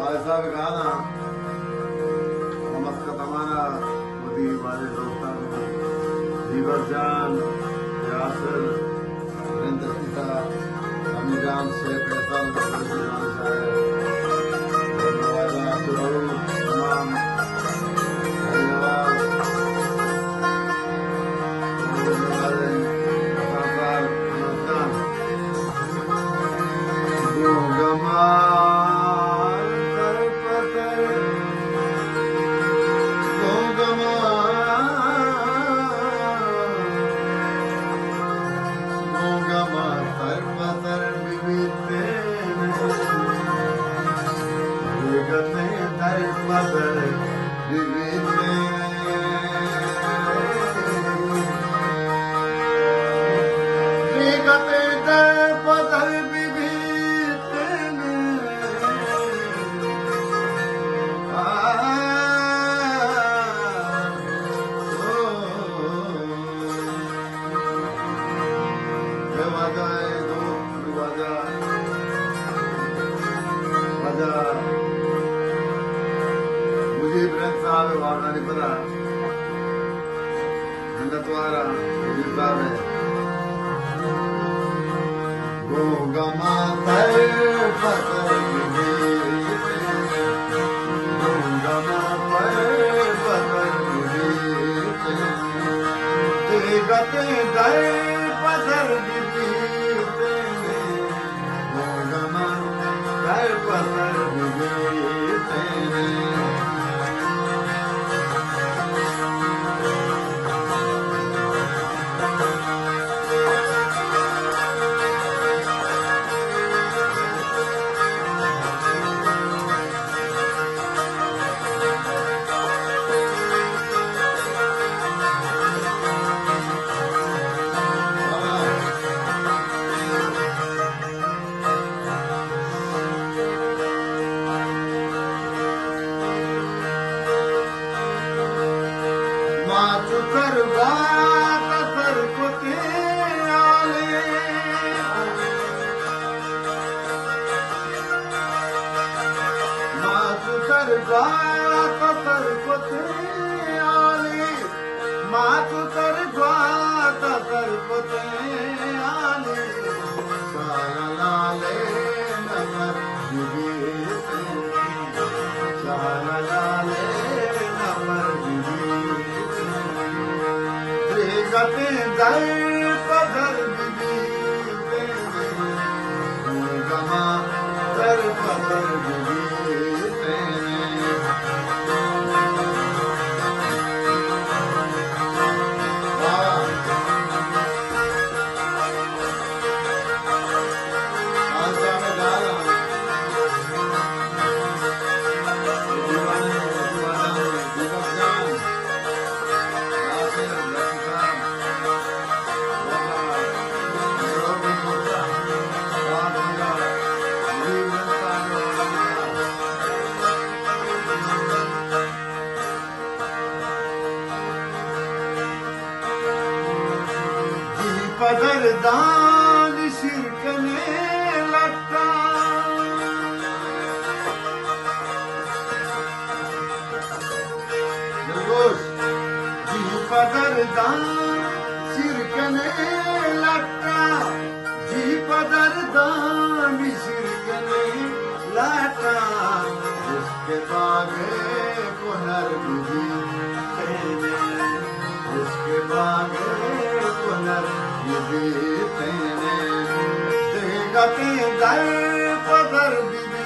भाई साहब कहा ना नमस्कार तमारा मोदी वाले दोस्तों जीवर जान यासर वीरेंद्र पिता अमीरान शेख फैसल फैजलान साहब नवाजा दुरूद तमाम धन्यवाद दान शिरकने लगता जी पदर दान शिरकने लगता जी पदर दान शिरकने लगता उसके बागे पुनर्विधि उसके बागे पुनर्विधि गति दर पदर विधि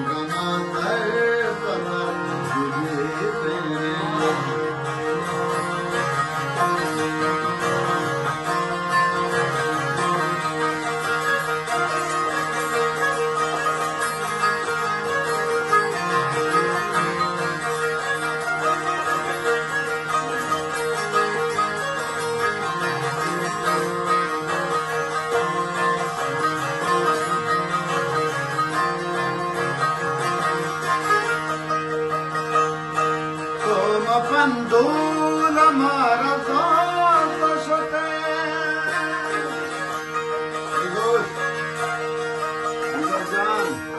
गमा दर पदर विधि Pandula Marazon Pashote. Very good. John.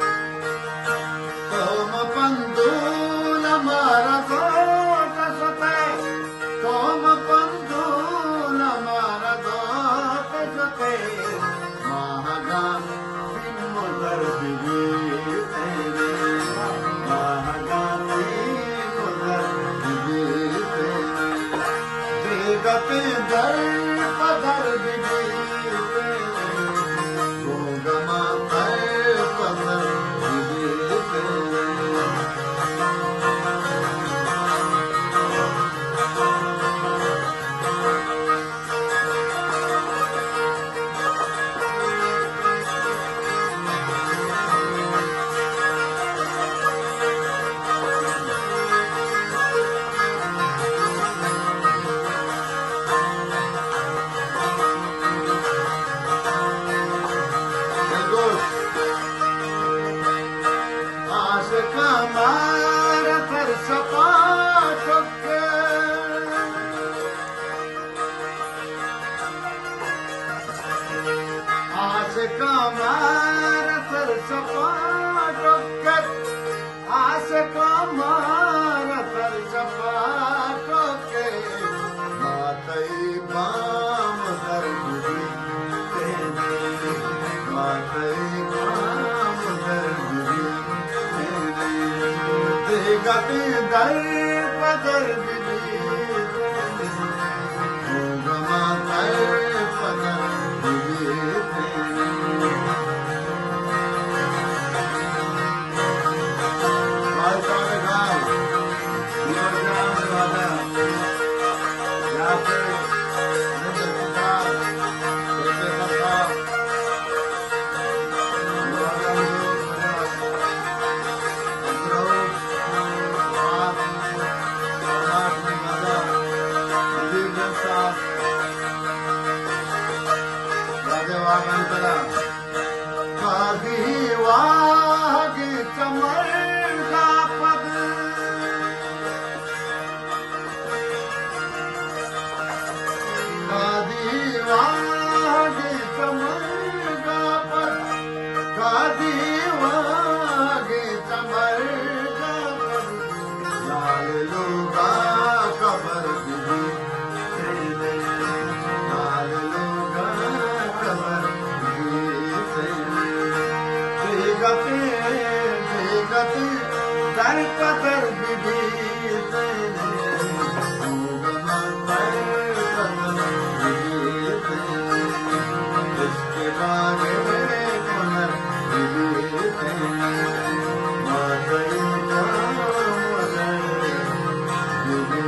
Kumar थर सपाटक आस कमार थर सपाटक आस कमार थर सपाटक मातई बाम दर गुरी मातई बाम दर गुरी गति दर पदर बिली गमा दर पदर बिली वागी चमर का पद वागी चमर का पद वागी चमर का पद लाल लोगा कबर बिली लाल लोगा कबर गति दर पदर बिली इसके बारे में पुनर बिली